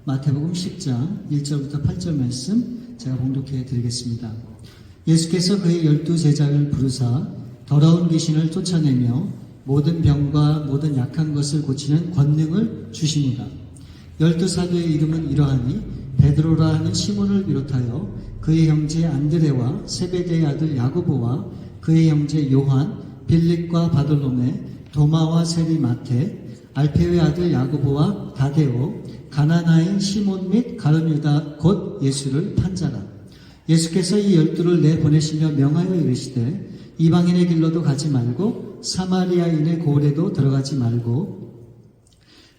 마태복음 10장 1절부터 8절 말씀 제가 봉독해 드리겠습니다. 예수께서 그의 12제자를 부르사 더러운 귀신을 쫓아내며 모든 병과 모든 약한 것을 고치는 권능을 주시니라. 12사도의 이름은 이러하니 베드로라 하는 시몬을 비롯하여 그의 형제 안드레와 세베대의 아들 야고보와 그의 형제 요한, 빌립과 바돌로메, 도마와 세리 마테, 알페의 아들 야고보와 다데오, 가나나인 시몬 및 가룟 유다 곧 예수를 판자라. 예수께서 이 12를 내보내시며 명하여 이르시되 이방인의 길로도 가지 말고 사마리아인의 고을에도 들어가지 말고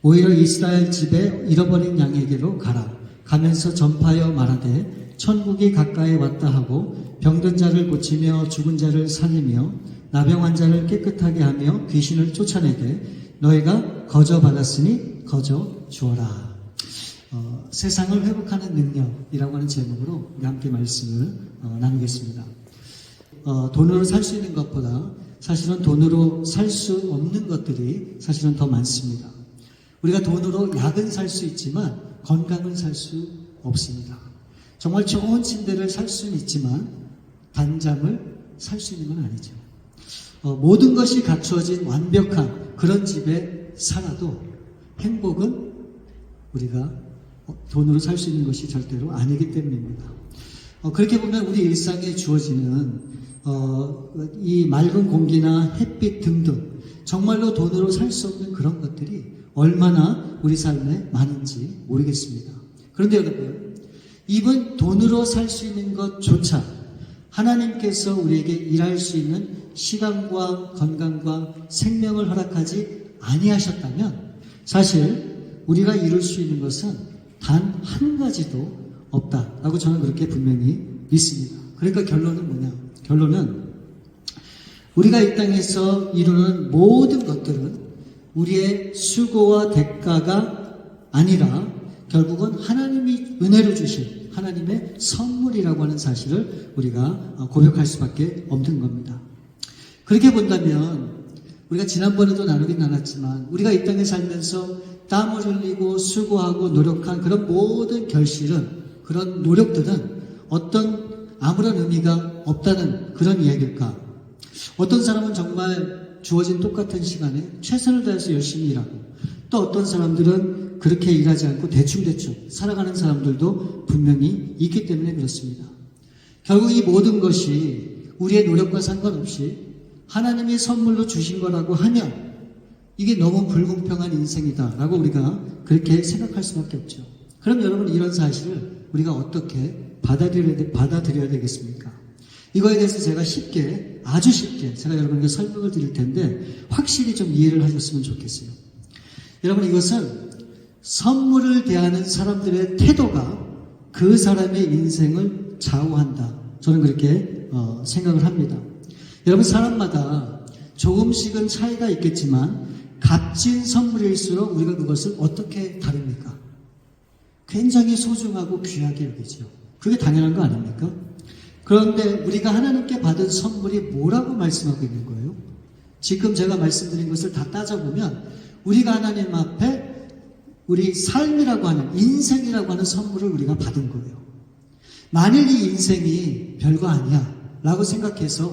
오히려 이스라엘 집에 잃어버린 양에게로 가라. 가면서 전파하여 말하되 천국이 가까이 왔다 하고 병든 자를 고치며 죽은 자를 살리며 나병 환자를 깨끗하게 하며 귀신을 쫓아내되 너희가 거저 받았으니 거저 주어라. 세상을 회복하는 능력이라고 하는 제목으로 우리 함께 말씀을 나누겠습니다. 돈으로 살 수 있는 것보다 사실은 돈으로 살 수 없는 것들이 사실은 더 많습니다. 우리가 돈으로 약은 살 수 있지만 건강은 살 수 없습니다. 정말 좋은 침대를 살 수는 있지만 단잠을 살 수 있는 건 아니죠. 모든 것이 갖추어진 완벽한 그런 집에 살아도 행복은 우리가 돈으로 살 수 있는 것이 절대로 아니기 때문입니다. 그렇게 보면 우리 일상에 주어지는 이 맑은 공기나 햇빛 등등 정말로 돈으로 살 수 없는 그런 것들이 얼마나 우리 삶에 많은지 모르겠습니다. 그런데 여러분, 이번 돈으로 살 수 있는 것조차 하나님께서 우리에게 일할 수 있는 시간과 건강과 생명을 허락하지 아니하셨다면 사실 우리가 이룰 수 있는 것은 단 한 가지도 없다라고 저는 그렇게 분명히 믿습니다. 그러니까 결론은 뭐냐? 결론은 우리가 이 땅에서 이루는 모든 것들은 우리의 수고와 대가가 아니라 결국은 하나님이 은혜로 주신 하나님의 선물이라고 하는 사실을 우리가 고백할 수밖에 없는 겁니다. 그렇게 본다면 우리가 지난번에도 나누긴 나눴지만 우리가 이 땅에 살면서 땀을 흘리고 수고하고 노력한 그런 모든 결실은 그런 노력들은 어떤 아무런 의미가 없다는 그런 이야기일까? 어떤 사람은 정말 주어진 똑같은 시간에 최선을 다해서 열심히 일하고 또 어떤 사람들은 그렇게 일하지 않고 대충대충 살아가는 사람들도 분명히 있기 때문에 그렇습니다. 결국 이 모든 것이 우리의 노력과 상관없이 하나님이 선물로 주신 거라고 하면 이게 너무 불공평한 인생이다라고 우리가 그렇게 생각할 수밖에 없죠. 그럼 여러분 이런 사실을 우리가 어떻게 받아들여야 되겠습니까? 이거에 대해서 제가 쉽게 아주 쉽게 제가 여러분에게 설명을 드릴 텐데 확실히 좀 이해를 하셨으면 좋겠어요. 여러분 이것은 선물을 대하는 사람들의 태도가 그 사람의 인생을 좌우한다. 저는 그렇게 생각을 합니다. 여러분 사람마다 조금씩은 차이가 있겠지만 값진 선물일수록 우리가 그것을 어떻게 다룹니까? 굉장히 소중하고 귀하게 여기죠. 그게 당연한 거 아닙니까? 그런데 우리가 하나님께 받은 선물이 뭐라고 말씀하고 있는 거예요? 지금 제가 말씀드린 것을 다 따져보면 우리가 하나님 앞에 우리 삶이라고 하는 인생이라고 하는 선물을 우리가 받은 거예요. 만일 이 인생이 별거 아니야 라고 생각해서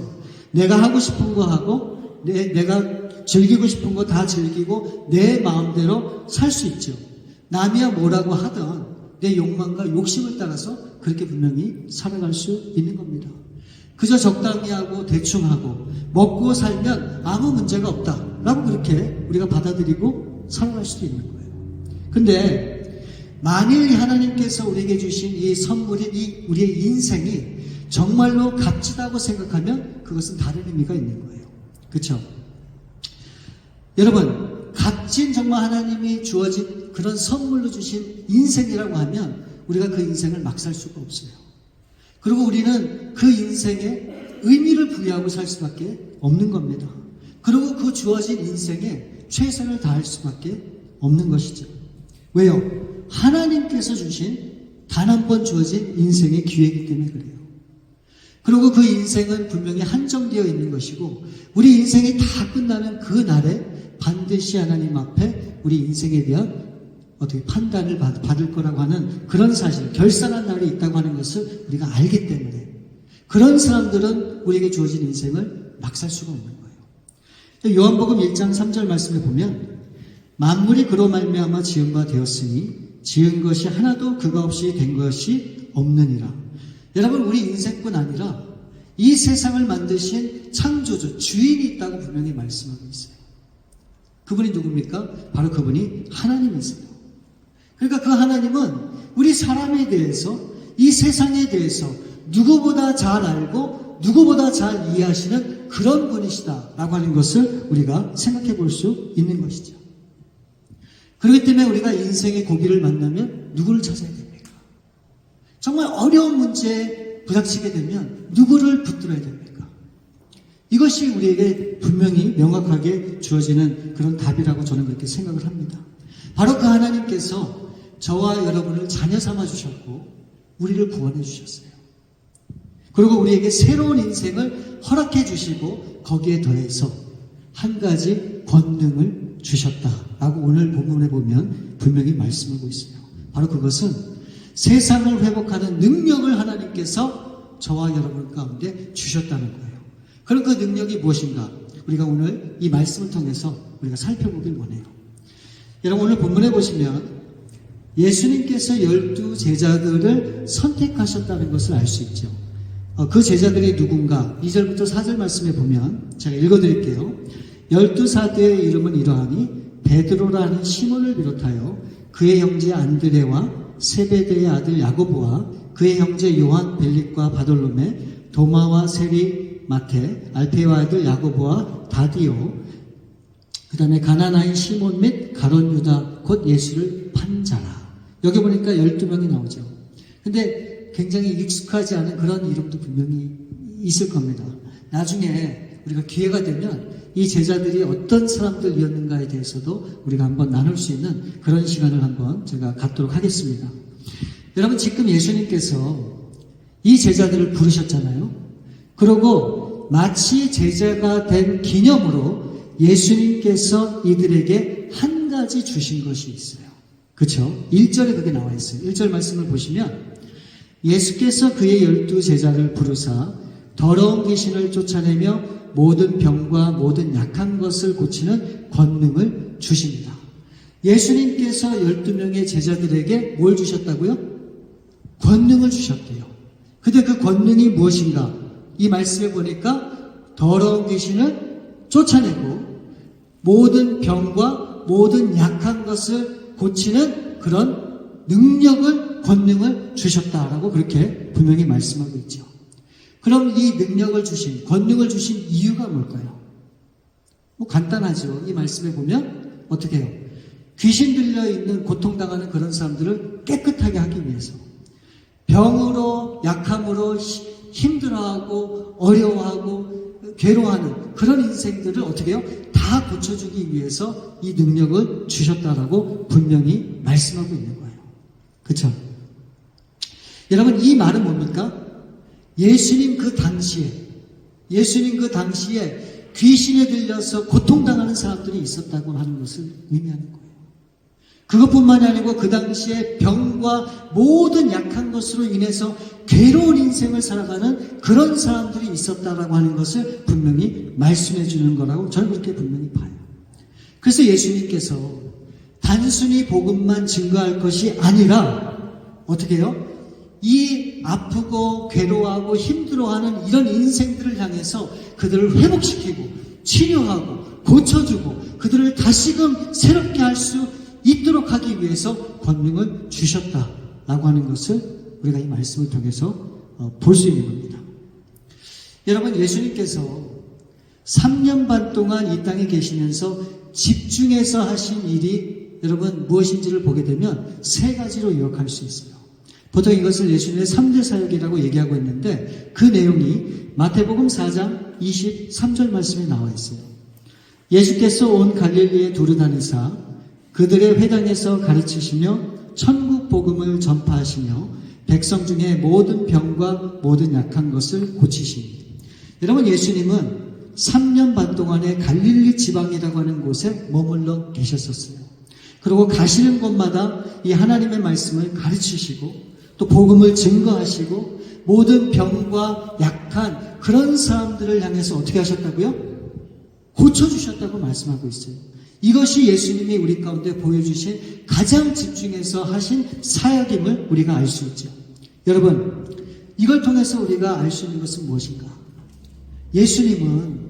내가 하고 싶은 거 하고 내가 즐기고 싶은 거 다 즐기고 내 마음대로 살 수 있죠. 남이야 뭐라고 하던 내 욕망과 욕심을 따라서 그렇게 분명히 살아갈 수 있는 겁니다. 그저 적당히 하고 대충 하고 먹고 살면 아무 문제가 없다라고 그렇게 우리가 받아들이고 살아갈 수도 있는 거예요. 근데 만일 하나님께서 우리에게 주신 이 선물인 이 우리의 인생이 정말로 값지다고 생각하면 그것은 다른 의미가 있는 거예요. 그렇죠? 여러분 값진 정말 하나님이 주어진 그런 선물로 주신 인생이라고 하면 우리가 그 인생을 막 살 수가 없어요. 그리고 우리는 그 인생에 의미를 부여하고 살 수밖에 없는 겁니다. 그리고 그 주어진 인생에 최선을 다할 수밖에 없는 것이죠. 왜요? 하나님께서 주신 단 한 번 주어진 인생의 기회이기 때문에 그래요. 그리고 그 인생은 분명히 한정되어 있는 것이고 우리 인생이 다 끝나는 그 날에 반드시 하나님 앞에 우리 인생에 대한 어떻게 판단을 받을 거라고 하는 그런 사실, 결산한 날이 있다고 하는 것을 우리가 알기 때문에 그런 사람들은 우리에게 주어진 인생을 막 살 수가 없는 거예요. 요한복음 1장 3절 말씀에 보면 만물이 그로 말미암아 지은 바 되었으니 지은 것이 하나도 그가 없이 된 것이 없느니라. 여러분, 우리 인생뿐 아니라 이 세상을 만드신 창조주, 주인이 있다고 분명히 말씀하고 있어요. 그분이 누굽니까? 바로 그분이 하나님이세요. 그러니까 그 하나님은 우리 사람에 대해서, 이 세상에 대해서 누구보다 잘 알고 누구보다 잘 이해하시는 그런 분이시다라고 하는 것을 우리가 생각해 볼 수 있는 것이죠. 그렇기 때문에 우리가 인생의 고비를 만나면 누구를 찾아야 됩니까? 정말 어려운 문제에 부닥치게 되면 누구를 붙들어야 됩니까? 이것이 우리에게 분명히 명확하게 주어지는 그런 답이라고 저는 그렇게 생각을 합니다. 바로 그 하나님께서 저와 여러분을 자녀 삼아 주셨고 우리를 구원해 주셨어요. 그리고 우리에게 새로운 인생을 허락해 주시고 거기에 더해서 한 가지 권능을 주셨다라고 오늘 본문에 보면 분명히 말씀하고 있어요. 바로 그것은 세상을 회복하는 능력을 하나님께서 저와 여러분 가운데 주셨다는 거예요. 그럼 그 능력이 무엇인가? 우리가 오늘 이 말씀을 통해서 우리가 살펴보길 원해요. 여러분, 오늘 본문에 보시면 예수님께서 12 제자들을 선택하셨다는 것을 알 수 있죠. 그 제자들이 누군가 2절부터 4절 말씀에 보면 제가 읽어드릴게요. 12사도의 이름은 이러하니 베드로라는 시몬을 비롯하여 그의 형제 안드레와 세베대의 아들 야고보와 그의 형제 요한, 빌립과 바돌로메, 도마와 세리, 마테, 알페와 아들 야고보와 다디오, 그 다음에 가나나인 시몬 및 가룟 유다 곧 예수를 판 자라. 여기 보니까 12명이 나오죠. 근데 굉장히 익숙하지 않은 그런 이름도 분명히 있을 겁니다. 나중에 우리가 기회가 되면 이 제자들이 어떤 사람들이었는가에 대해서도 우리가 한번 나눌 수 있는 그런 시간을 한번 제가 갖도록 하겠습니다. 여러분, 지금 예수님께서 이 제자들을 부르셨잖아요. 그리고 마치 제자가 된 기념으로 예수님께서 이들에게 한 가지 주신 것이 있어요. 그렇죠? 1절에 그게 나와 있어요. 1절 말씀을 보시면 예수께서 그의 12 제자를 부르사 더러운 귀신을 쫓아내며 모든 병과 모든 약한 것을 고치는 권능을 주십니다. 예수님께서 12명의 제자들에게 뭘 주셨다고요? 권능을 주셨대요. 근데 그 권능이 무엇인가? 이 말씀에 보니까 더러운 귀신을 쫓아내고 모든 병과 모든 약한 것을 고치는 그런 능력을, 권능을 주셨다라고 그렇게 분명히 말씀하고 있죠. 그럼 이 능력을 주신, 권능을 주신 이유가 뭘까요? 뭐 간단하죠. 이 말씀에 보면 어떻게 해요? 귀신 들려있는 고통당하는 그런 사람들을 깨끗하게 하기 위해서 병으로, 약함으로 힘들어하고 어려워하고 괴로워하는 그런 인생들을 어떻게 해요? 다 고쳐주기 위해서 이 능력을 주셨다라고 분명히 말씀하고 있는 거예요. 그렇죠? 여러분, 이 말은 뭡니까? 예수님 그 당시에 귀신에 들려서 고통당하는 사람들이 있었다고 하는 것을 의미하는 거예요. 그것뿐만이 아니고 그 당시에 병과 모든 약한 것으로 인해서 괴로운 인생을 살아가는 그런 사람들이 있었다라고 하는 것을 분명히 말씀해 주는 거라고 저는 그렇게 분명히 봐요. 그래서 예수님께서 단순히 복음만 증거할 것이 아니라 어떻게 해요? 이 아프고 괴로워하고 힘들어하는 이런 인생들을 향해서 그들을 회복시키고 치료하고 고쳐주고 그들을 다시금 새롭게 할 수 있도록 하기 위해서 권능을 주셨다라고 하는 것을 우리가 이 말씀을 통해서 볼 수 있는 겁니다. 여러분, 예수님께서 3년 반 동안 이 땅에 계시면서 집중해서 하신 일이 여러분 무엇인지를 보게 되면 세 가지로 요약할 수 있어요. 보통 이것을 예수님의 3대 사역이라고 얘기하고 있는데 그 내용이 마태복음 4장 23절 말씀에 나와 있어요. 예수께서 온 갈릴리에 두루 다니사 그들의 회당에서 가르치시며 천국 복음을 전파하시며 백성 중에 모든 병과 모든 약한 것을 고치시니. 여러분, 예수님은 3년 반 동안에 갈릴리 지방이라고 하는 곳에 머물러 계셨었어요. 그리고 가시는 곳마다 이 하나님의 말씀을 가르치시고 또 복음을 증거하시고 모든 병과 약한 그런 사람들을 향해서 어떻게 하셨다고요? 고쳐주셨다고 말씀하고 있어요. 이것이 예수님이 우리 가운데 보여주신 가장 집중해서 하신 사역임을 우리가 알 수 있죠. 여러분, 이걸 통해서 우리가 알 수 있는 것은 무엇인가? 예수님은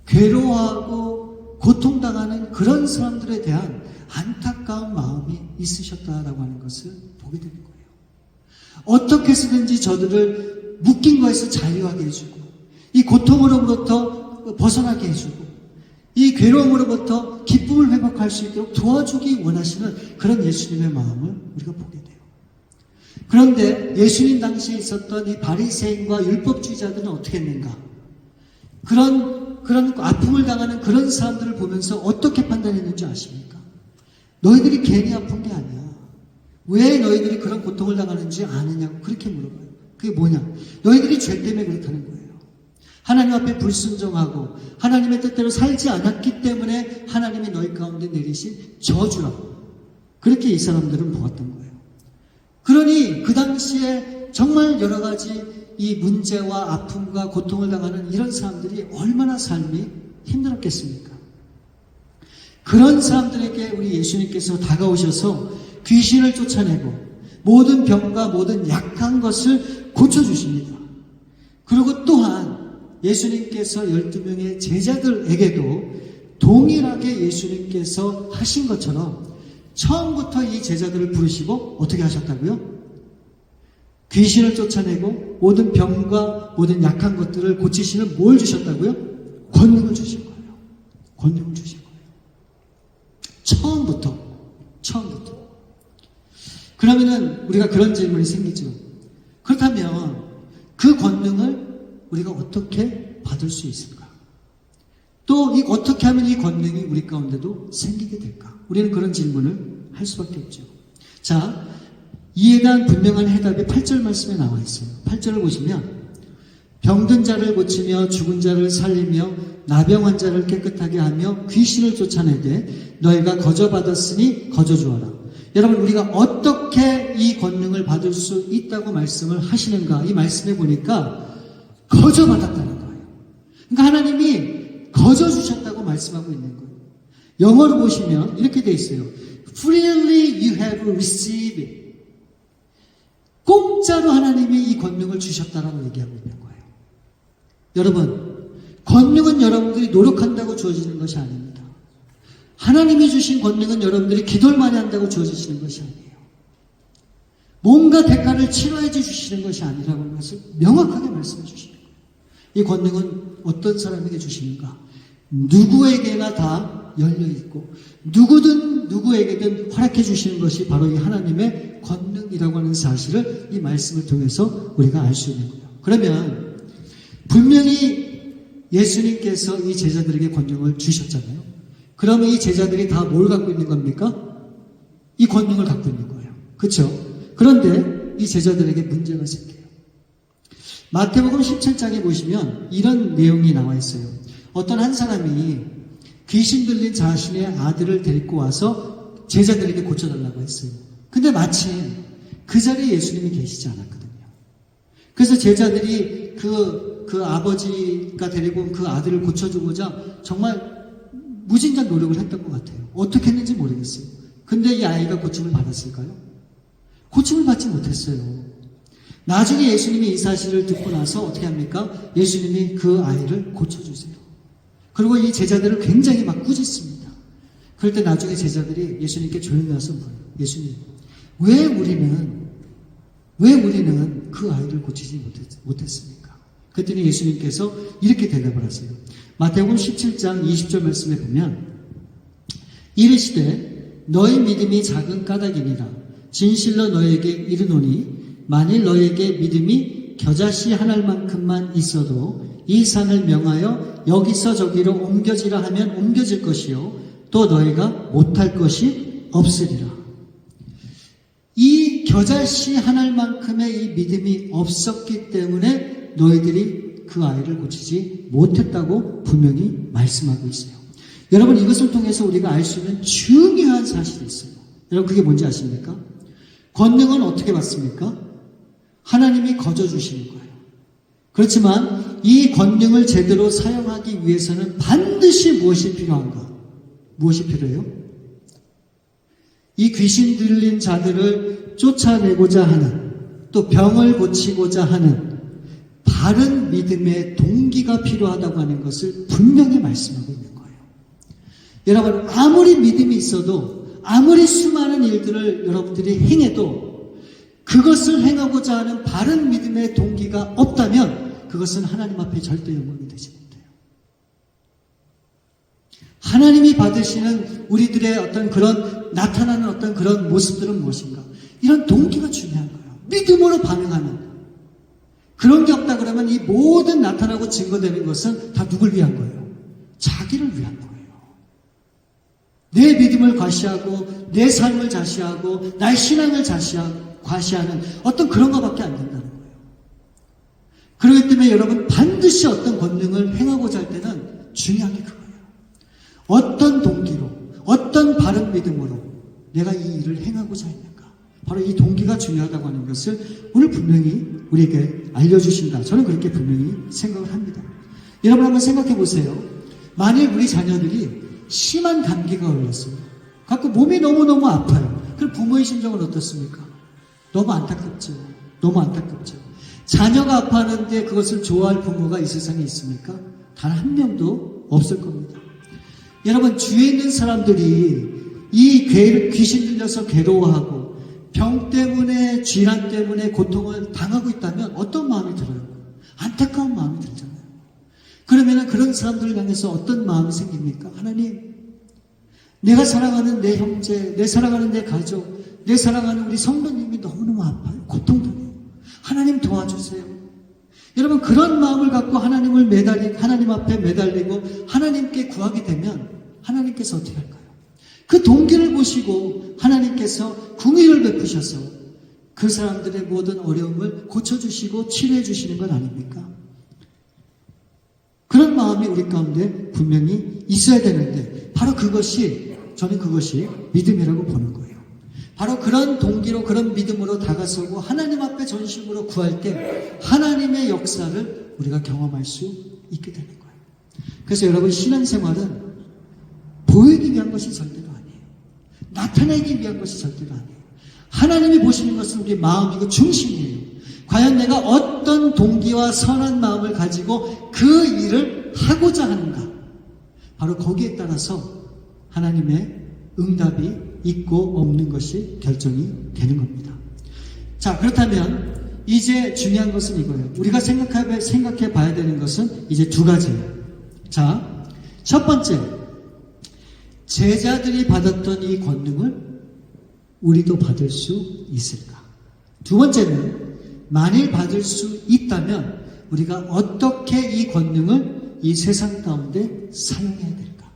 괴로워하고 고통당하는 그런 사람들에 대한 안타까운 마음이 있으셨다라고 하는 것을 보게 되는 거예요. 어떻게 해서든지 저들을 묶인 거에서 자유하게 해주고 이 고통으로부터 벗어나게 해주고 이 괴로움으로부터 기쁨을 회복할 수 있도록 도와주기 원하시는 그런 예수님의 마음을 우리가 보게 돼요. 그런데 예수님 당시에 있었던 이 바리새인과 율법주의자들은 어떻게 했는가? 그런 아픔을 당하는 그런 사람들을 보면서 어떻게 판단했는지 아십니까? 너희들이 괜히 아픈 게 아니야. 왜 너희들이 그런 고통을 당하는지 아느냐고 그렇게 물어봐요. 그게 뭐냐? 너희들이 죄 때문에 그렇다는 거예요. 하나님 앞에 불순종하고 하나님의 뜻대로 살지 않았기 때문에 하나님이 너희 가운데 내리신 저주라고. 그렇게 이 사람들은 보았던 거예요. 그러니 그 당시에 정말 여러 가지 이 문제와 아픔과 고통을 당하는 이런 사람들이 얼마나 삶이 힘들었겠습니까? 그런 사람들에게 우리 예수님께서 다가오셔서 귀신을 쫓아내고 모든 병과 모든 약한 것을 고쳐주십니다. 그리고 또한 예수님께서 12명의 제자들에게도 동일하게 예수님께서 하신 것처럼 처음부터 이 제자들을 부르시고 어떻게 하셨다고요? 귀신을 쫓아내고 모든 병과 모든 약한 것들을 고치시는 뭘 주셨다고요? 권능을 주신 거예요. 권능을 주신 거예요. 처음부터. 그러면은 우리가 그런 질문이 생기죠. 그렇다면 그 권능을 우리가 어떻게 받을 수 있을까? 또 어떻게 하면 이 권능이 우리 가운데도 생기게 될까? 우리는 그런 질문을 할 수밖에 없죠. 자, 이에 대한 분명한 해답이 8절 말씀에 나와 있어요. 8절을 보시면 병든 자를 고치며 죽은 자를 살리며 나병 자를 깨끗하게 하며 귀신을 쫓아내되 너희가 거저받았으니 거저주어라. 여러분, 우리가 어떻게 이 권능을 받을 수 있다고 말씀을 하시는가? 이 말씀에 보니까 거저받았다는 거예요. 그러니까 하나님이 거저주셨다고 말씀하고 있는 거예요. 영어로 보시면 이렇게 돼 있어요. Freely you have received it. 공짜로 하나님이 이 권능을 주셨다라고 얘기하고 있는 거예요. 여러분, 권능은 여러분들이 노력한다고 주어지는 것이 아닙니다. 하나님이 주신 권능은 여러분들이 기도를 많이 한다고 주어지시는 것이 아니에요. 뭔가 대가를 치러해 주시는 것이 아니라고 하는 것을 명확하게 말씀해 주시는 거예요. 이 권능은 어떤 사람에게 주시는가? 누구에게나 다 열려있고 누구든 누구에게든 허락해 주시는 것이 바로 이 하나님의 권능이라고 하는 사실을 이 말씀을 통해서 우리가 알 수 있는 거예요. 그러면 분명히 예수님께서 이 제자들에게 권능을 주셨잖아요. 그러면 이 제자들이 다 뭘 갖고 있는 겁니까? 이 권능을 갖고 있는 거예요. 그렇죠? 그런데 이 제자들에게 문제가 생겨요. 마태복음 17장에 보시면 이런 내용이 나와 있어요. 어떤 한 사람이 귀신 들린 자신의 아들을 데리고 와서 제자들에게 고쳐달라고 했어요. 근데 마침 그 자리에 예수님이 계시지 않았거든요. 그래서 제자들이 그 아버지가 데리고 온 그 아들을 고쳐주고자 정말 무진장 노력을 했던 것 같아요. 어떻게 했는지 모르겠어요. 근데 이 아이가 고침을 받았을까요? 고침을 받지 못했어요. 나중에 예수님이 이 사실을 듣고 나서 어떻게 합니까? 예수님이 그 아이를 고쳐주세요. 그리고 이 제자들을 굉장히 막 꾸짖습니다. 그럴 때 나중에 제자들이 예수님께 조용히 와서 물어요. 예수님, 왜 우리는 그 아이를 고치지 못했습니까? 그랬더니 예수님께서 이렇게 대답을 하세요. 마태복음 17장 20절 말씀에 보면 이르시되 너희 믿음이 작은 까닭이니라. 진실로 너희에게 이르노니 만일 너희에게 믿음이 겨자씨 하나만큼만 있어도 이 산을 명하여 여기서 저기로 옮겨지라 하면 옮겨질 것이요 또 너희가 못할 것이 없으리라. 이 겨자씨 하나만큼의 이 믿음이 없었기 때문에 너희들이 그 아이를 고치지 못했다고 분명히 말씀하고 있어요. 여러분, 이것을 통해서 우리가 알 수 있는 중요한 사실이 있어요. 여러분, 그게 뭔지 아십니까? 권능은 어떻게 받습니까? 하나님이 거저 주시는 거예요. 그렇지만 이 권능을 제대로 사용하기 위해서는 반드시 무엇이 필요한가? 무엇이 필요해요? 이 귀신 들린 자들을 쫓아내고자 하는, 또 병을 고치고자 하는 바른 믿음의 동기가 필요하다고 하는 것을 분명히 말씀하고 있는 거예요. 여러분, 아무리 믿음이 있어도, 아무리 수많은 일들을 여러분들이 행해도 그것을 행하고자 하는 바른 믿음의 동기가 없다면 그것은 하나님 앞에 절대 영광이 되지 못해요. 하나님이 받으시는 우리들의 어떤 그런 나타나는 어떤 그런 모습들은 무엇인가? 이런 동기가 중요한 거예요. 믿음으로 반응하는. 그런 게 없다 그러면 이 모든 나타나고 증거되는 것은 다 누굴 위한 거예요? 자기를 위한 거예요. 내 믿음을 과시하고 내 삶을 자시하고 나의 신앙을 과시하는 어떤 그런 것밖에 안 된다는 거예요. 그렇기 때문에 여러분, 반드시 어떤 권능을 행하고자 할 때는 중요한 게 그거예요. 어떤 동기로, 어떤 바른 믿음으로 내가 이 일을 행하고자 했는가. 바로 이 동기가 중요하다고 하는 것을 오늘 분명히 우리에게 알려주신다. 저는 그렇게 분명히 생각을 합니다. 여러분, 한번 생각해 보세요. 만일 우리 자녀들이 심한 감기가 걸렸어요. 갖고 몸이 너무너무 아파요. 그럼 부모의 심정은 어떻습니까? 너무 안타깝죠. 너무 안타깝죠. 자녀가 아파하는데 그것을 좋아할 부모가 이 세상에 있습니까? 단 한 명도 없을 겁니다. 여러분, 주위에 있는 사람들이 이 귀신 들려서 괴로워하고 병 때문에, 질환 때문에 고통을 당하고 있다면 어떤 마음이 들어요? 안타까운 마음이 들잖아요. 그러면 그런 사람들을 향해서 어떤 마음이 생깁니까? 하나님, 내가 사랑하는 내 형제, 내 사랑하는 내 가족, 내 사랑하는 우리 성도님이 너무너무 아파요. 고통당해요. 하나님 도와주세요. 여러분, 그런 마음을 갖고 하나님 앞에 매달리고 하나님께 구하게 되면 하나님께서 어떻게 할까요? 그 동기를 보시고 하나님께서 궁의를 베푸셔서 그 사람들의 모든 어려움을 고쳐주시고 치료해 주시는 건 아닙니까? 그런 마음이 우리 가운데 분명히 있어야 되는데, 바로 저는 그것이 믿음이라고 보는 거예요. 바로 그런 동기로, 그런 믿음으로 다가서고 하나님 앞에 전심으로 구할 때 하나님의 역사를 우리가 경험할 수 있게 되는 거예요. 그래서 여러분, 신앙생활은 보이기 위한 것이 절대로 아니에요. 나타내기 위한 것이 절대로 아니에요. 하나님이 보시는 것은 우리 마음이고 중심이에요. 과연 내가 어떤 동기와 선한 마음을 가지고 그 일을 하고자 하는가. 바로 거기에 따라서 하나님의 응답이 있고 없는 것이 결정이 되는 겁니다. 자, 그렇다면 이제 중요한 것은 이거예요. 우리가 생각해 봐야 되는 것은 이제 두 가지예요. 자, 첫 번째, 제자들이 받았던 이 권능을 우리도 받을 수 있을까? 두 번째는 만일 받을 수 있다면 우리가 어떻게 이 권능을 이 세상 가운데 사용해야 될까?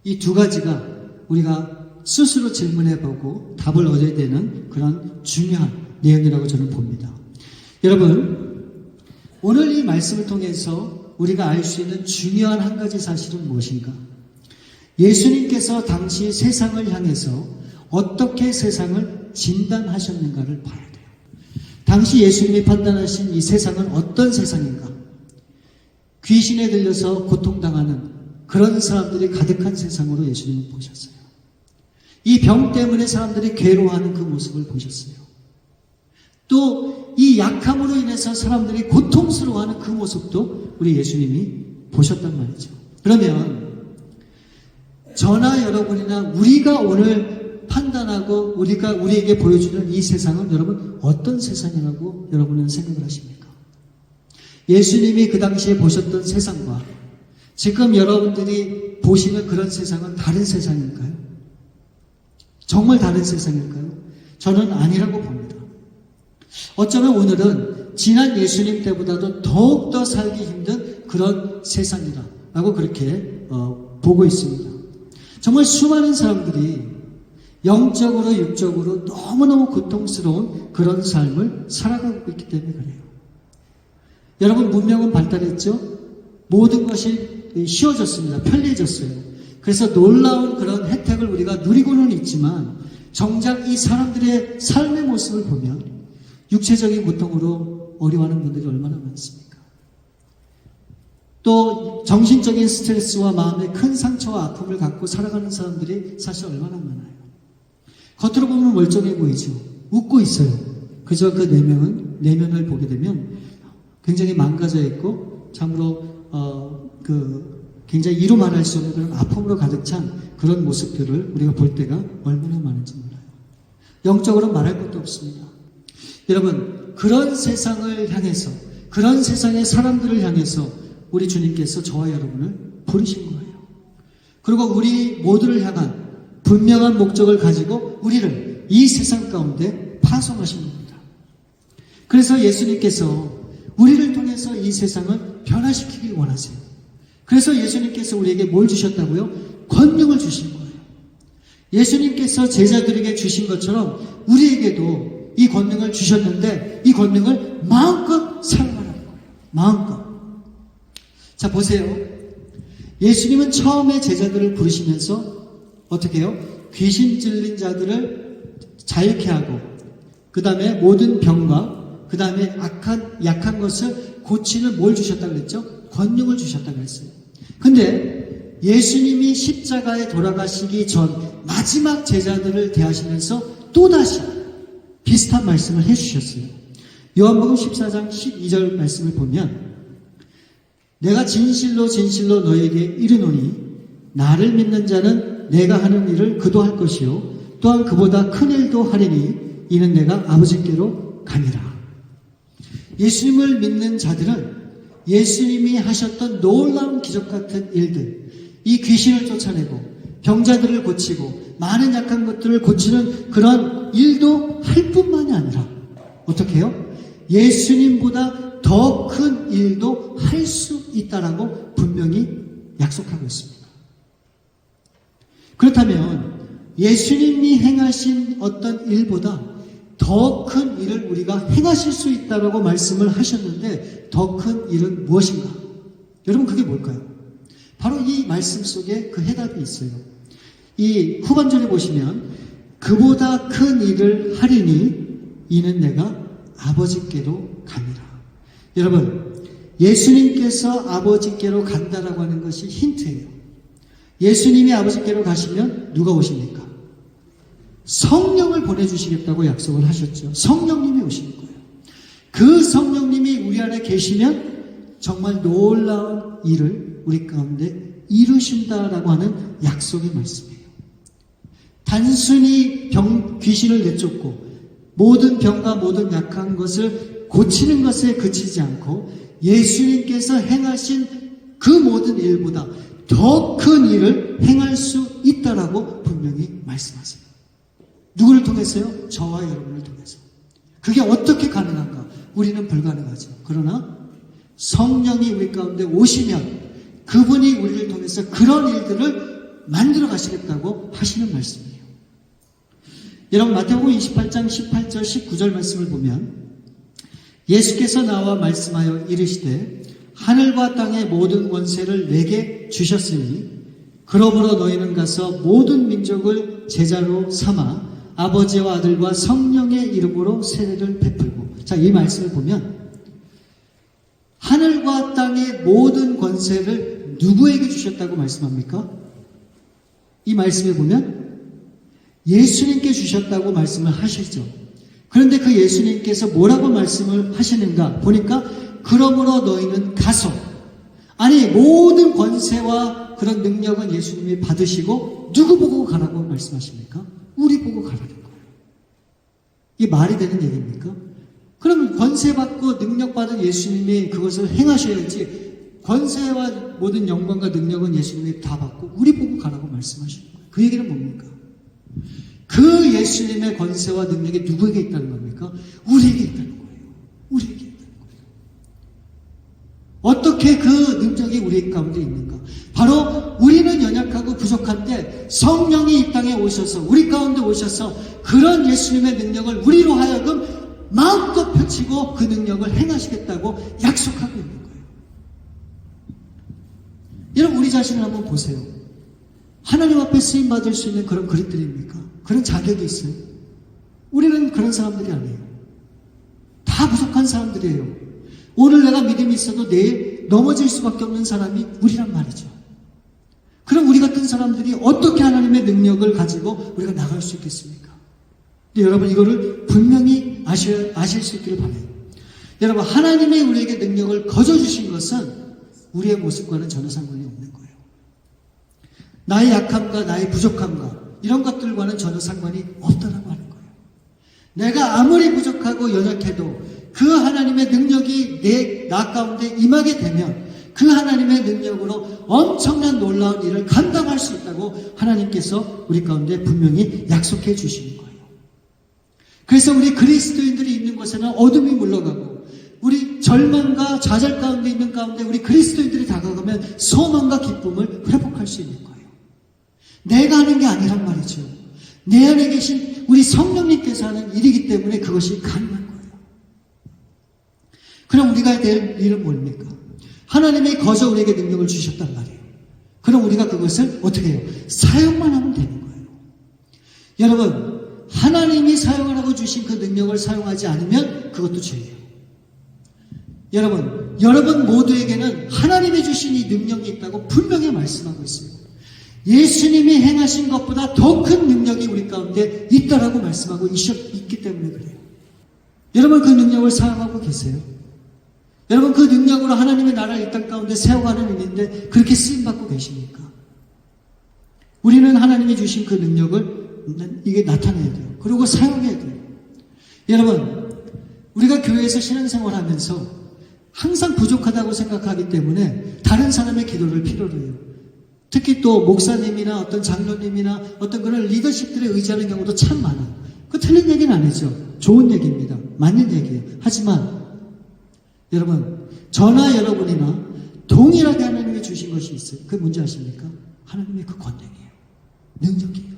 이 두 가지가 우리가 스스로 질문해보고 답을 얻어야 되는 그런 중요한 내용이라고 저는 봅니다. 여러분, 오늘 이 말씀을 통해서 우리가 알 수 있는 중요한 한 가지 사실은 무엇인가? 예수님께서 당시 세상을 향해서 어떻게 세상을 진단하셨는가를 봐야 돼요. 당시 예수님이 판단하신 이 세상은 어떤 세상인가? 귀신에 들려서 고통당하는 그런 사람들이 가득한 세상으로 예수님을 보셨어요. 이 병 때문에 사람들이 괴로워하는 그 모습을 보셨어요. 또 이 약함으로 인해서 사람들이 고통스러워하는 그 모습도 우리 예수님이 보셨단 말이죠. 그러면 저나 여러분이나 우리가 오늘 판단하고 우리에게 보여주는 이 세상은 여러분 어떤 세상이라고 여러분은 생각을 하십니까? 예수님이 그 당시에 보셨던 세상과 지금 여러분들이 보시는 그런 세상은 다른 세상일까요? 정말 다른 세상일까요? 저는 아니라고 봅니다. 어쩌면 오늘은 지난 예수님 때보다도 더욱더 살기 힘든 그런 세상이라고 그렇게 보고 있습니다. 정말 수많은 사람들이 영적으로 육적으로 너무너무 고통스러운 그런 삶을 살아가고 있기 때문에 그래요. 여러분, 문명은 발달했죠? 모든 것이 쉬워졌습니다. 편리해졌어요. 그래서 놀라운 그런 혜택을 우리가 누리고는 있지만 정작 이 사람들의 삶의 모습을 보면 육체적인 고통으로 어려워하는 분들이 얼마나 많습니까? 또 정신적인 스트레스와 마음의 큰 상처와 아픔을 갖고 살아가는 사람들이 사실 얼마나 많아요. 겉으로 보면 멀쩡해 보이죠. 웃고 있어요. 그저 그 내면을 보게 되면 굉장히 망가져 있고 참으로 굉장히 이루 말할 수 없는 그런 아픔으로 가득 찬 그런 모습들을 우리가 볼 때가 얼마나 많은지 몰라요. 영적으로 말할 것도 없습니다. 여러분, 그런 세상을 향해서, 그런 세상의 사람들을 향해서 우리 주님께서 저와 여러분을 부르신 거예요. 그리고 우리 모두를 향한 분명한 목적을 가지고 우리를 이 세상 가운데 파송하신 겁니다. 그래서 예수님께서 우리를 통해서 이 세상을 변화시키길 원하세요. 그래서 예수님께서 우리에게 뭘 주셨다고요? 권능을 주신 거예요. 예수님께서 제자들에게 주신 것처럼 우리에게도 이 권능을 주셨는데 이 권능을 마음껏 사용하라는 거예요. 마음껏. 자, 보세요. 예수님은 처음에 제자들을 부르시면서 어떻게 해요? 귀신 들린 자들을 자유케 하고 그 다음에 모든 병과 그 다음에 약한 것을 고치는 뭘 주셨다고 그랬죠? 권능을 주셨다고 했어요. 근데 예수님이 십자가에 돌아가시기 전 마지막 제자들을 대하시면서 또다시 비슷한 말씀을 해주셨어요. 요한복음 14장 12절 말씀을 보면 내가 진실로 진실로 너에게 이르노니 나를 믿는 자는 내가 하는 일을 그도 할 것이요 또한 그보다 큰 일도 하리니 이는 내가 아버지께로 가니라. 예수님을 믿는 자들은 예수님이 하셨던 놀라운 기적 같은 일들, 이 귀신을 쫓아내고 병자들을 고치고 많은 약한 것들을 고치는 그런 일도 할 뿐만이 아니라 어떻게 해요? 예수님보다 더 큰 일도 할 수 있다라고 분명히 약속하고 있습니다. 그렇다면 예수님이 행하신 어떤 일보다 더 큰 일을 우리가 행하실 수 있다라고 말씀을 하셨는데 더 큰 일은 무엇인가? 여러분 그게 뭘까요? 바로 이 말씀 속에 그 해답이 있어요. 이 후반절에 보시면 그보다 큰 일을 하리니 이는 내가 아버지께로 갑니다. 여러분 예수님께서 아버지께로 간다라고 하는 것이 힌트예요. 예수님이 아버지께로 가시면 누가 오십니까? 성령을 보내주시겠다고 약속을 하셨죠. 성령님이 오시는 거예요. 그 성령님이 우리 안에 계시면 정말 놀라운 일을 우리 가운데 이루신다라고 하는 약속의 말씀이에요. 단순히 귀신을 내쫓고 모든 병과 모든 약한 것을 고치는 것에 그치지 않고 예수님께서 행하신 그 모든 일보다 더 큰 일을 행할 수 있다라고 분명히 말씀하세요. 누구를 통해서요? 저와 여러분을 통해서. 그게 어떻게 가능한가? 우리는 불가능하죠. 그러나 성령이 우리 가운데 오시면 그분이 우리를 통해서 그런 일들을 만들어 가시겠다고 하시는 말씀이에요. 여러분 마태복음 28장 18절 19절 말씀을 보면 예수께서 나와 말씀하여 이르시되 하늘과 땅의 모든 권세를 내게 주셨으니 그러므로 너희는 가서 모든 민족을 제자로 삼아 아버지와 아들과 성령의 이름으로 세례를 베풀고. 자, 이 말씀을 보면 하늘과 땅의 모든 권세를 누구에게 주셨다고 말씀합니까? 이 말씀에 보면 예수님께 주셨다고 말씀을 하시죠. 그런데 그 예수님께서 뭐라고 말씀을 하시는가 보니까 그러므로 너희는 가서, 아니 모든 권세와 그런 능력은 예수님이 받으시고 누구 보고 가라고 말씀하십니까? 우리 보고 가라는 거예요. 이게 말이 되는 얘기입니까? 그러면 권세받고 능력받은 예수님이 그것을 행하셔야지 권세와 모든 영광과 능력은 예수님이 다 받고 우리 보고 가라고 말씀하시는 거예요. 그 얘기는 뭡니까? 그 예수님의 권세와 능력이 누구에게 있다는 겁니까? 우리에게 있다는 거예요. 우리에게 있다는 거예요. 어떻게 그 능력이 우리 가운데 있는가? 바로 우리는 연약하고 부족한데 성령이 이 땅에 오셔서 우리 가운데 오셔서 그런 예수님의 능력을 우리로 하여금 마음껏 펼치고 그 능력을 행하시겠다고 약속하고 있는 거예요. 여러분 우리 자신을 한번 보세요. 하나님 앞에 쓰임 받을 수 있는 그런 그릇들입니까? 그런 자격이 있어요? 우리는 그런 사람들이 아니에요. 다 부족한 사람들이에요. 오늘 내가 믿음이 있어도 내일 넘어질 수밖에 없는 사람이 우리란 말이죠. 그럼 우리 같은 사람들이 어떻게 하나님의 능력을 가지고 우리가 나갈 수 있겠습니까? 근데 여러분 이거를 분명히 아실 수 있기를 바라요. 여러분 하나님의 우리에게 능력을 거저주신 것은 우리의 모습과는 전혀 상관이 없는 거예요. 나의 약함과 나의 부족함과 이런 것들과는 전혀 상관이 없다라고 하는 거예요. 내가 아무리 부족하고 연약해도 그 하나님의 능력이 나 가운데 임하게 되면 그 하나님의 능력으로 엄청난 놀라운 일을 감당할 수 있다고 하나님께서 우리 가운데 분명히 약속해 주시는 거예요. 그래서 우리 그리스도인들이 있는 곳에는 어둠이 물러가고 우리 절망과 좌절 가운데 있는 가운데 우리 그리스도인들이 다가가면 소망과 기쁨을 회복할 수 있는 거예요. 내가 하는 게 아니란 말이죠. 내 안에 계신 우리 성령님께서 하는 일이기 때문에 그것이 가능한 거예요. 그럼 우리가 해야 될 일은 뭡니까? 하나님이 거저 우리에게 능력을 주셨단 말이에요. 그럼 우리가 그것을 어떻게 해요? 사용만 하면 되는 거예요. 여러분, 하나님이 사용하라고 주신 그 능력을 사용하지 않으면 그것도 죄예요. 여러분 모두에게는 하나님이 주신 이 능력이 있다고 분명히 말씀하고 있어요. 예수님이 행하신 것보다 더 큰 능력이 우리 가운데 있다라고 말씀하고 있기 때문에 그래요. 여러분 그 능력을 사용하고 계세요? 여러분 그 능력으로 하나님의 나라를 이 땅 가운데 세워가는 일인데 그렇게 쓰임받고 계십니까? 우리는 하나님이 주신 그 능력을 이게 나타내야 돼요. 그리고 사용해야 돼요. 여러분 우리가 교회에서 신앙생활하면서 항상 부족하다고 생각하기 때문에 다른 사람의 기도를 필요로 해요. 특히 또 목사님이나 어떤 장로님이나 어떤 그런 리더십들에 의지하는 경우도 참 많아요. 그 틀린 얘기는 아니죠. 좋은 얘기입니다. 맞는 얘기예요. 하지만 여러분 저나 여러분이나 동일하게 하나님이 주신 것이 있어요. 그게 뭔지 아십니까? 하나님의 그 권능이에요. 능력이에요.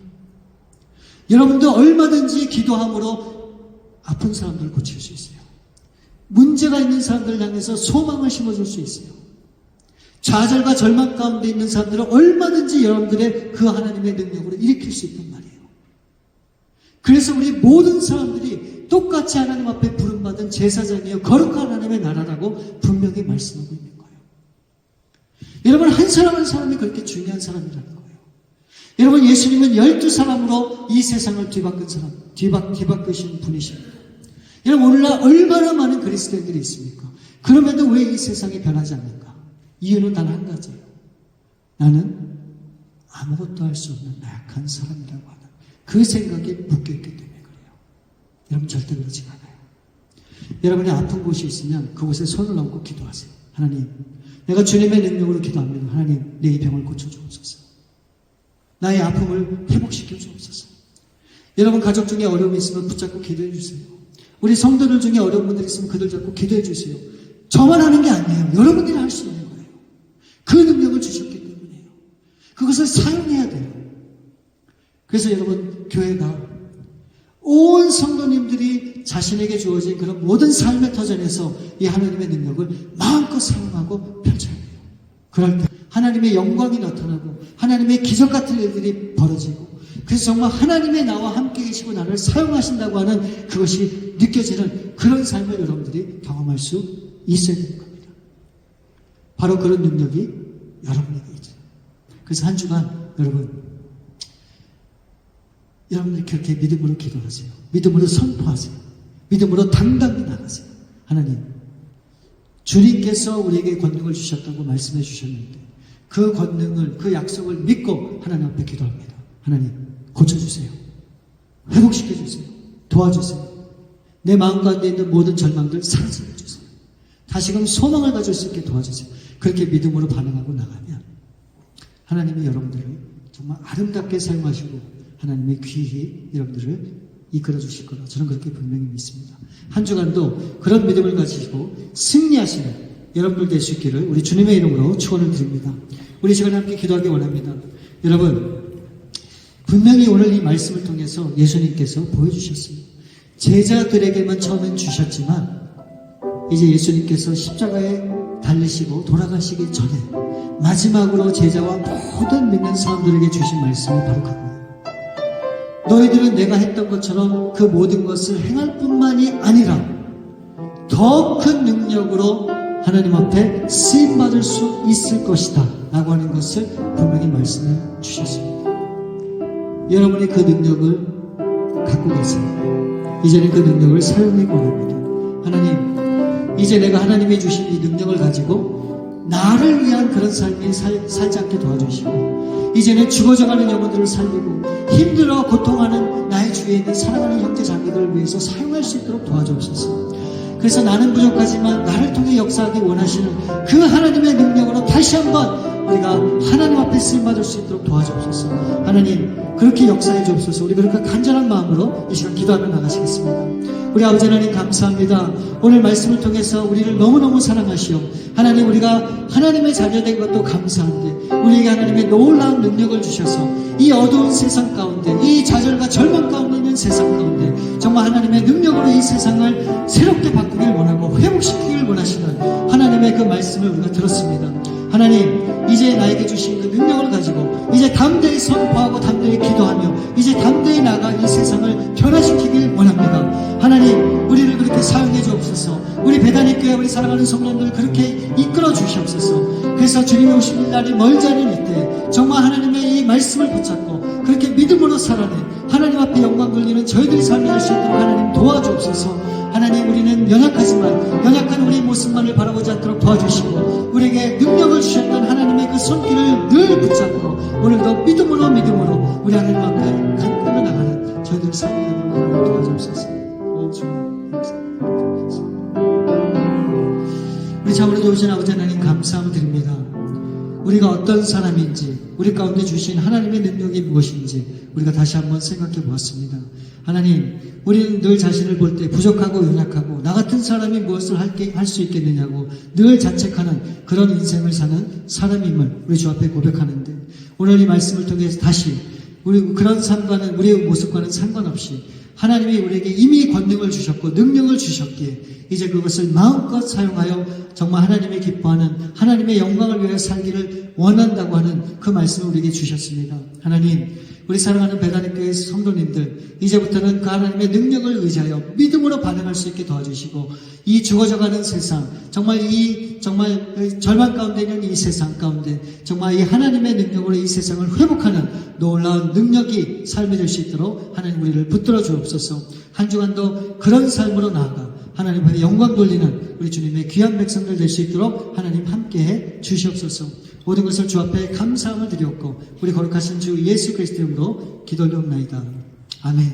여러분도 얼마든지 기도함으로 아픈 사람들을 고칠 수 있어요. 문제가 있는 사람들을 향해서 소망을 심어줄 수 있어요. 좌절과 절망 가운데 있는 사람들은 얼마든지 여러분들의 그 하나님의 능력으로 일으킬 수 있단 말이에요. 그래서 우리 모든 사람들이 똑같이 하나님 앞에 부름받은 제사장이에요. 거룩한 하나님의 나라라고 분명히 말씀하고 있는 거예요. 여러분 한 사람 한 사람이 그렇게 중요한 사람이라는 거예요. 여러분 예수님은 12사람으로 이 세상을 뒤바꾸신 분이십니다. 여러분 오늘날 얼마나 많은 그리스도인들이 있습니까? 그럼에도 왜 이 세상이 변하지 않는가? 이유는 단 한 가지예요. 나는 아무것도 할 수 없는 나약한 사람이라고 하는 그 생각에 묶여있기 때문에 그래요. 여러분 절대 그러지 않아요. 여러분이 아픈 곳이 있으면 그곳에 손을 얹고 기도하세요. 하나님, 내가 주님의 능력으로 기도합니다. 하나님, 내 이 병을 고쳐주옵소서. 나의 아픔을 회복시켜 주옵소서. 여러분 가족 중에 어려움이 있으면 붙잡고 기도해 주세요. 우리 성도들 중에 어려운 분들이 있으면 그들 잡고 기도해 주세요. 저만 하는 게 아니에요. 여러분들이 할 수 있는 거예요. 그 능력을 주셨기 때문에요. 그것을 사용해야 돼요. 그래서 여러분 교회가 온 성도님들이 자신에게 주어진 그런 모든 삶의 터전에서 이 하나님의 능력을 마음껏 사용하고 펼쳐야 돼요. 그럴 때 하나님의 영광이 나타나고 하나님의 기적 같은 일들이 벌어지고 그래서 정말 하나님의 나와 함께 계시고 나를 사용하신다고 하는 그것이 느껴지는 그런 삶을 여러분들이 경험할 수 있어야 되는 겁니다. 바로 그런 능력이 여러분에게 있죠. 그래서 한 주간 여러분들이 그렇게 믿음으로 기도하세요. 믿음으로 선포하세요. 믿음으로 당당히 나가세요. 하나님, 주님께서 우리에게 권능을 주셨다고 말씀해 주셨는데 그 권능을, 그 약속을 믿고 하나님 앞에 기도합니다. 하나님, 고쳐주세요. 회복시켜주세요. 도와주세요. 내 마음 가운데 있는 모든 절망들 사라지게 해주세요. 다시금 소망을 가질 수 있게 도와주세요. 그렇게 믿음으로 반응하고 나가면 하나님이 여러분들을 정말 아름답게 사용하시고 하나님의 귀히 여러분들을 이끌어 주실 거라 저는 그렇게 분명히 믿습니다. 한 주간도 그런 믿음을 가지고 승리하시는 여러분들 될 수 있기를 우리 주님의 이름으로 축원을 드립니다. 우리 시간에 함께 기도하기 원합니다. 여러분 분명히 오늘 이 말씀을 통해서 예수님께서 보여주셨습니다. 제자들에게만 처음엔 주셨지만 이제 예수님께서 십자가에 달리시고 돌아가시기 전에 마지막으로 제자와 모든 믿는 사람들에게 주신 말씀이 바로 그거예요. 너희들은 내가 했던 것처럼 그 모든 것을 행할 뿐만이 아니라 더 큰 능력으로 하나님 앞에 쓰임받을 수 있을 것이다 라고 하는 것을 분명히 말씀을 주셨습니다. 여러분이 그 능력을 갖고 계세요. 이제는 그 능력을 사용해 보랍니다. 하나님, 이제 내가 하나님이 주신 이 능력을 가지고 나를 위한 그런 삶이 살지 않게 도와주시고, 이제는 죽어져가는 영혼들을 살리고 힘들어 고통하는 나의 주위에 있는 사랑하는 형제 자매들을 위해서 사용할 수 있도록 도와주옵소서. 그래서 나는 부족하지만 나를 통해 역사하기 원하시는 그 하나님의 능력으로 다시 한번 우리가 하나님 앞에 쓰임받을 수 있도록 도와주옵소서. 하나님, 그렇게 역사해 주옵소서. 우리 그렇게 간절한 마음으로 이 시간 기도하며 나가시겠습니다. 우리 아버지 하나님 감사합니다. 오늘 말씀을 통해서 우리를 너무너무 사랑하시오. 하나님, 우리가 하나님의 자녀된 것도 감사한데 우리에게 하나님의 놀라운 능력을 주셔서 이 어두운 세상 가운데, 이 좌절과 절망 가운데 있는 세상 가운데 정말 하나님의 능력으로 이 세상을 새롭게 바꾸길 원하고 회복시키길 원하시는 하나님의 그 말씀을 우리가 들었습니다. 하나님, 이제 나에게 주신 그 능력을 가지고 이제 담대히 선포하고 담대히 기도하며 이제 담대히 나가 이 세상을 변화시키길 원합니다. 하나님, 우리를 그렇게 사용해 주옵소서. 우리 배단의 교회, 우리 사랑하는 성도님들 그렇게 이끌어 주시옵소서. 그래서 주님이 오실 날이 멀지 않은 이때 정말 하나님의 이 말씀을 붙잡고 그렇게 믿음으로 살아내 하나님 앞에 영광 돌리는 저희들이 삶이 될 수 있도록 하나님 도와주옵소서. 하나님, 우리는 연약하지만 연약한 우리 모습만을 바라보지 않도록 도와주시고 우리에게 능력을 주셨던 하나님의 그 손길을 늘 붙잡고 오늘도 믿음으로 우리 하나님 앞에 간구하며 나가는 저희들 삶이 되도록 하나님 도와주옵소서. 우리 참으로 좋으신 아버지 하나님 감사함을 드립니다. 우리가 어떤 사람인지, 우리 가운데 주신 하나님의 능력이 무엇인지 우리가 다시 한번 생각해 보았습니다. 하나님, 우리는 늘 자신을 볼 때 부족하고 연약하고 나 같은 사람이 무엇을 할 수 있겠느냐고 늘 자책하는 그런 인생을 사는 사람임을 우리 주 앞에 고백하는데, 오늘 이 말씀을 통해서 다시 우리 그런 삶과는, 우리의 모습과는 상관없이 하나님이 우리에게 이미 권능을 주셨고 능력을 주셨기에 이제 그것을 마음껏 사용하여 정말 하나님이 기뻐하는 하나님의 영광을 위하여 살기를 원한다고 하는 그 말씀을 우리에게 주셨습니다. 하나님, 우리 사랑하는 배단의 교회 성도님들 이제부터는 그 하나님의 능력을 의지하여 믿음으로 반응할 수 있게 도와주시고 이 죽어져가는 세상, 정말 절망 가운데 있는 이 세상 가운데 정말 이 하나님의 능력으로 이 세상을 회복하는 놀라운 능력이 삶이 될 수 있도록 하나님 우리를 붙들어 주옵소서. 한 주간도 그런 삶으로 나아가 하나님 앞에 영광 돌리는 우리 주님의 귀한 백성들 될 수 있도록 하나님 함께해 주시옵소서. 모든 것을 주 앞에 감사함을 드렸고 우리 거룩하신 주 예수 그리스도 이름으로 기도드리옵나이다. 아멘.